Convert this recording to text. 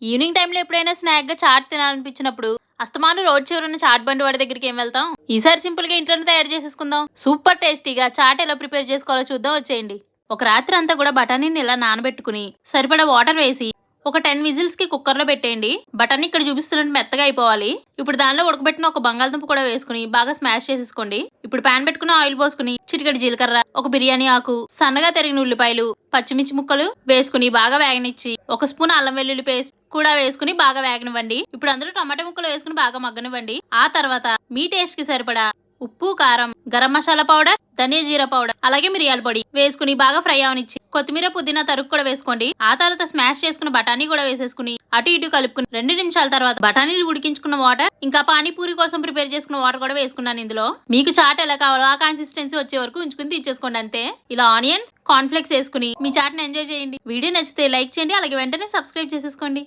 Evening టైంలో ఎప్పుడైనా snack గా చాట్ తినాలనిపించినప్పుడు అస్తమాను రోడ్ చివరన చాట్ బండి వాడి దగ్గరికి ఏం వెళ్తాం. ఈసారి సింపుల్ గా ఇంట్లోనే తయారు చేసేసుకుందాం. సూపర్ టేస్టీగా చాట్ ఎలా ప్రిపేర్ చేసుకోవాలో చూద్దాం, వచ్చేయండి. ఒక రాత్రి అంతా కూడా బఠానీని ఇలా నానబెట్టుకుని సరిపడా వాటర్ వేసి ఒక 10 విజిల్స్ కి కుక్కర్ లో పెట్టేయండి. బఠానీ ఇక్కడ చూపిస్తున్నట్టు మెత్తగా అయిపోవాలి. ఇప్పుడు దానిలో ఉడకబెట్టిన ఒక బంగాళదుంప కూడా వేసుకుని బాగా స్మాష్ చేసేసుకోండి. ఇప్పుడు పాన్ పెట్టుకుని ఆయిల్ పోసుకుని చిటికెడు జీలకర్ర, ఒక బిర్యానీ ఆకు, సన్నగా తరిగిన ఉల్లిపాయలు, పచ్చిమిర్చి ముక్కలు వేసుకుని బాగా వేగనిచ్చి ఒక స్పూన్ అల్లం వెల్లుల్లి పేస్ట్ కూడా వేసుకుని బాగా వేగనివ్వండి. ఇప్పుడు అందులో టమాటా ముక్కలు వేసుకుని బాగా మగ్గనివ్వండి. ఆ తర్వాత మీ టేస్ట్ కి సరిపడా ఉప్పు, కారం, గరం మసాలా పౌడర్, ధనియా జీరా పౌడర్, అలాగే మిరియాల పొడి వేసుకుని బాగా ఫ్రై అవనిచ్చి కొత్తిమీర, పుదీనా తరుగు కూడా వేసుకోండి. ఆ తర్వాత స్మాష్ చేసుకున్న బఠానీ కూడా వేసేసుకుని అటు ఇటు కలుపుకుని 2 నిమిషాల తర్వాత బఠానీలు ఉడికించుకున్న వాటర్, ఇంకా పానీపూరి కోసం ప్రిపేర్ చేసుకున్న వాటర్ కూడా వేసుకున్నాను ఇందులో. మీకు చాట్ ఎలా కావాలో ఆ కన్సిస్టెన్సీ వచ్చే వరకు ఉంచుకుని తీసేసుకోండి, అంతే. ఇలా ఆనియన్స్, కార్న్ ఫ్లేక్స్ వేసుకుని మీ చాట్ ని ఎంజాయ్ చేయండి. వీడియో నచ్చితే లైక్ చేయండి, అలాగే వెంటనే సబ్స్క్రైబ్ చేసేసుకోండి.